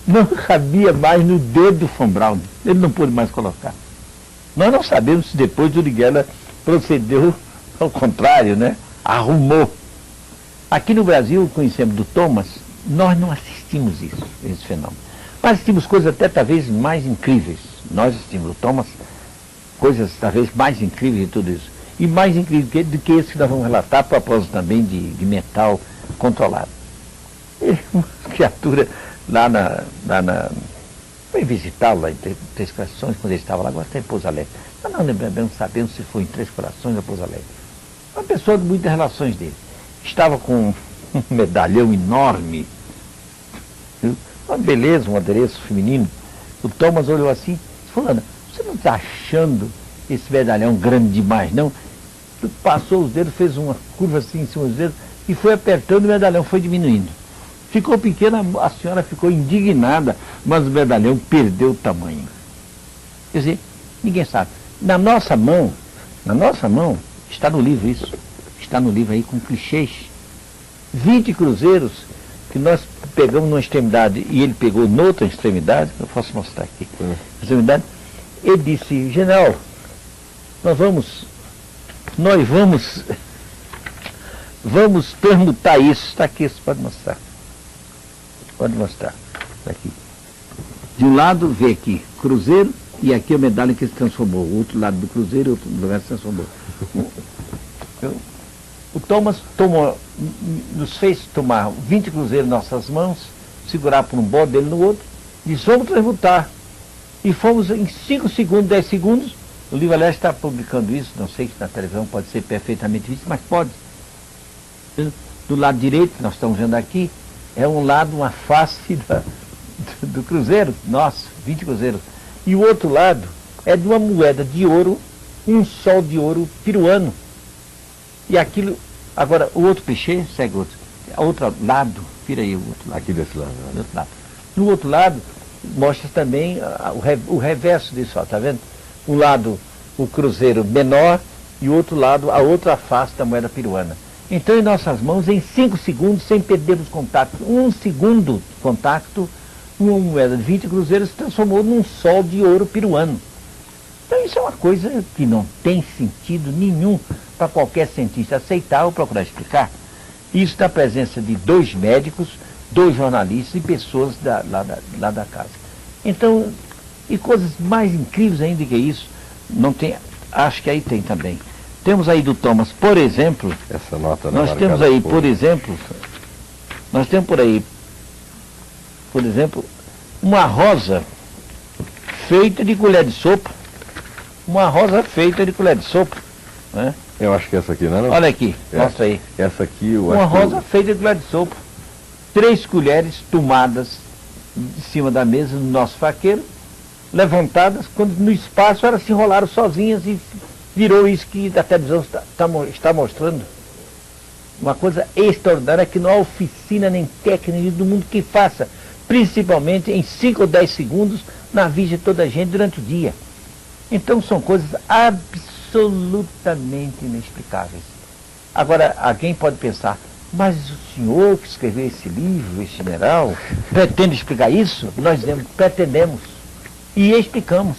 Não cabia mais no dedo do von Braun. Ele não pôde mais colocar. Nós não sabemos se depois o Uri Geller procedeu ao contrário, né? Arrumou. Aqui no Brasil, conhecemos do Thomas, nós não assistimos esse fenômeno. Nós assistimos coisas até talvez mais incríveis. Nós assistimos do Thomas coisas talvez mais incríveis de tudo isso. E mais incrível do que esse que nós vamos relatar, a propósito também de metal controlado. Ele, uma criatura foi visitá-lo lá em Três Corações, quando ele estava lá, agora está em Pouso Alegre. Mas não sabemos se foi em Três Corações ou Pouso Alegre. Uma pessoa de muitas relações dele. Estava com um medalhão enorme, uma beleza, um adereço feminino. O Thomas olhou assim e disse: Fulana, você não está achando esse medalhão grande demais, não? Passou os dedos, fez uma curva assim em cima dos dedos e foi apertando, o medalhão foi diminuindo. Ficou pequena, a senhora ficou indignada, mas o medalhão perdeu o tamanho. Quer dizer, ninguém sabe. Na nossa mão, está no livro isso. Está no livro aí com clichês. 20 cruzeiros que nós pegamos numa extremidade e ele pegou noutra extremidade, eu posso mostrar aqui. Extremidade. Ele disse: General, nós vamos permutar isso. Está aqui, você pode mostrar. Pode mostrar. Está aqui. De um lado, vê aqui, cruzeiro, e aqui a medalha que se transformou. O outro lado do cruzeiro, outro lugar se transformou. O Thomas nos fez tomar 20 cruzeiros em nossas mãos, segurar por um bode dele no outro, disse: vamos transmutar. E fomos em 5 segundos, 10 segundos, O livro, aliás, está publicando isso, não sei se na televisão pode ser perfeitamente visto, mas pode. Do lado direito, que nós estamos vendo aqui, é um lado, uma face do cruzeiro, nosso, 20 cruzeiros. E o outro lado é de uma moeda de ouro, um sol de ouro peruano. E aquilo, agora, o outro clichê, segue outro. O outro lado, vira aí o outro lado. Aqui desse lado. Do outro lado. No outro lado, mostra também o reverso disso, está vendo? Um lado, o cruzeiro menor, e o outro lado, a outra face da moeda peruana. Então, em nossas mãos, em 5 segundos, sem perdermos contato, 1 segundo de contato, uma moeda de 20 cruzeiros se transformou num sol de ouro peruano. Então, isso é uma coisa que não tem sentido nenhum para qualquer cientista aceitar ou procurar explicar. Isso na presença de 2 médicos, 2 jornalistas e pessoas lá da casa. Então, e coisas mais incríveis ainda que isso, não tem, acho que aí tem também. Temos aí do Thomas, por exemplo, essa nota nós temos aí, por exemplo, nós temos por aí, por exemplo, uma rosa feita de colher de sopa. Uma rosa feita de colher de sopa. Né? Eu acho que essa aqui, não é? Olha aqui, mostra aí. Essa aqui, eu uma acho rosa feita de colher de sopa. 3 colheres tomadas de cima da mesa no nosso faqueiro, levantadas, quando no espaço elas se enrolaram sozinhas e virou isso que a televisão está mostrando. Uma coisa extraordinária que não há oficina nem técnica do mundo que faça, principalmente em 5 ou 10 segundos, na vista de toda a gente durante o dia. Então são coisas absolutamente inexplicáveis. Agora, alguém pode pensar, mas o senhor que escreveu esse livro, esse general, pretende explicar isso? Nós dizemos, pretendemos e explicamos.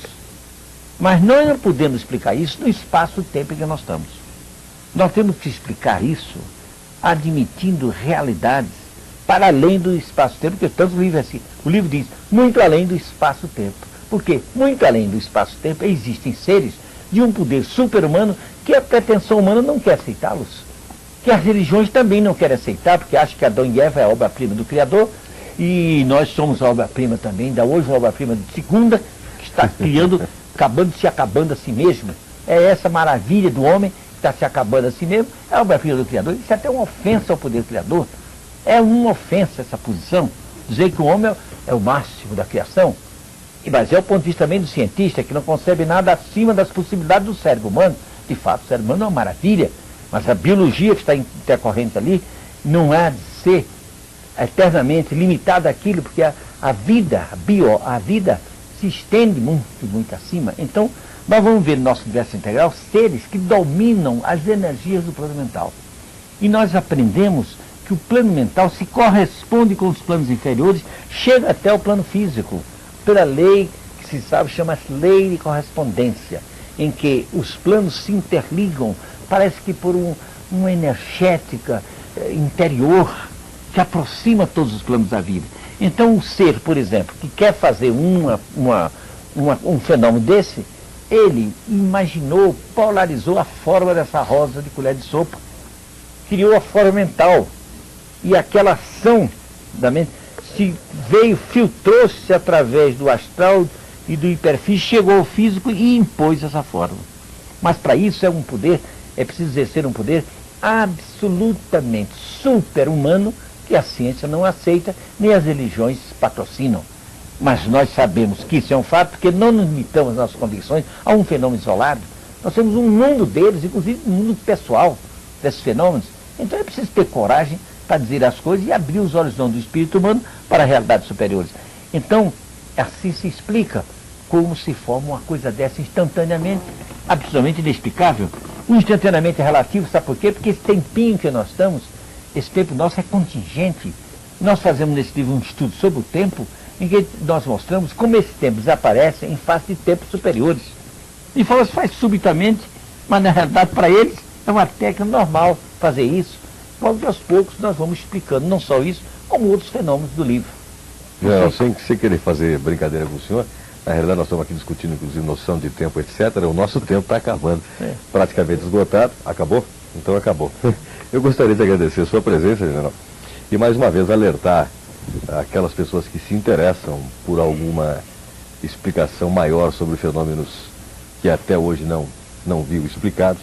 Mas nós não podemos explicar isso no espaço-tempo em que nós estamos. Nós temos que explicar isso admitindo realidades para além do espaço-tempo, porque tanto o livro é assim. O livro diz, muito além do espaço-tempo. Porque, muito além do espaço-tempo, existem seres de um poder super-humano que a pretensão humana não quer aceitá-los. Que as religiões também não querem aceitar, porque acham que Adão e Eva é a obra-prima do Criador, e nós somos a obra-prima também, da hoje uma obra-prima de segunda, que está criando, se acabando a si mesmo. É essa maravilha do homem que está se acabando a si mesmo, é a obra-prima do Criador. Isso é até uma ofensa ao poder criador. É uma ofensa essa posição, dizer que o homem é o máximo da criação. Mas é o ponto de vista também do cientista, que não concebe nada acima das possibilidades do cérebro humano. De fato, o cérebro humano é uma maravilha, mas a biologia que está intercorrente ali não há de ser eternamente limitada àquilo, porque a vida se estende muito, muito acima. Então, nós vamos ver no nosso universo integral seres que dominam as energias do plano mental. E nós aprendemos que o plano mental se corresponde com os planos inferiores, chega até o plano físico, pela lei que se sabe, chama-se lei de correspondência, em que os planos se interligam, parece que por uma energética interior que aproxima todos os planos da vida. Então, o ser, por exemplo, que quer fazer um fenômeno desse, ele imaginou, polarizou a forma dessa rosa de colher de sopa, criou a forma mental, e aquela ação da mente filtrou-se através do astral e do hiperfísico, chegou ao físico e impôs essa forma. Mas para isso é preciso exercer um poder absolutamente super-humano, que a ciência não aceita, nem as religiões patrocinam. Mas nós sabemos que isso é um fato, porque não nos limitamos nossas convicções a um fenômeno isolado. Nós temos um mundo deles, inclusive um mundo pessoal desses fenômenos. Então é preciso ter coragem para dizer as coisas e abrir os horizontes do espírito humano para realidades superiores. Então, assim se explica como se forma uma coisa dessa instantaneamente, absolutamente inexplicável. O instantaneamente é relativo, sabe por quê? Porque esse tempinho que nós estamos, esse tempo nosso é contingente. Nós fazemos nesse livro um estudo sobre o tempo, em que nós mostramos como esse tempo desaparece em face de tempos superiores. E faz subitamente, mas na realidade para eles é uma técnica normal fazer isso. Porque aos poucos nós vamos explicando não só isso, como outros fenômenos do livro. Não, sem querer fazer brincadeira com o senhor, na realidade nós estamos aqui discutindo inclusive noção de tempo, etc. O nosso tempo está acabando, praticamente esgotado. Acabou? Então acabou. Eu gostaria de agradecer a sua presença, general, e mais uma vez alertar aquelas pessoas que se interessam por alguma explicação maior sobre fenômenos que até hoje não viu explicados.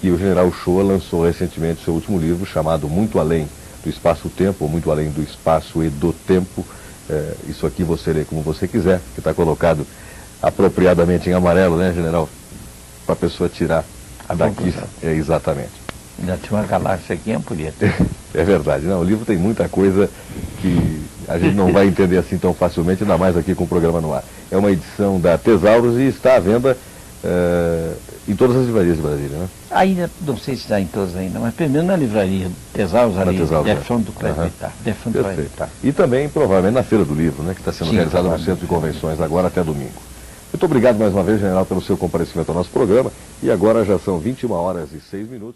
E o general Uchoa lançou recentemente seu último livro, chamado Muito Além do Espaço-Tempo, ou Muito Além do Espaço e do Tempo. Isso aqui você lê como você quiser, que está colocado apropriadamente em amarelo, né, general? Para a pessoa tirar daqui. Exatamente. Ainda tinha uma galáxia aqui, não podia ter. É verdade, não, o livro tem muita coisa que a gente não vai entender assim tão facilmente, ainda mais aqui com o programa no ar. É uma edição da Tesauros e está à venda em todas as livrarias de Brasília, né? Ainda, não sei se está em todas ainda, mas pelo menos na livraria Tesauros, ali, de frente do Cléber Vittar. Perfeito. E também, provavelmente, na Feira do Livro, né, que está sendo realizada no Centro de Convenções, agora até domingo. Muito obrigado mais uma vez, general, pelo seu comparecimento ao nosso programa. E agora já são 21h06.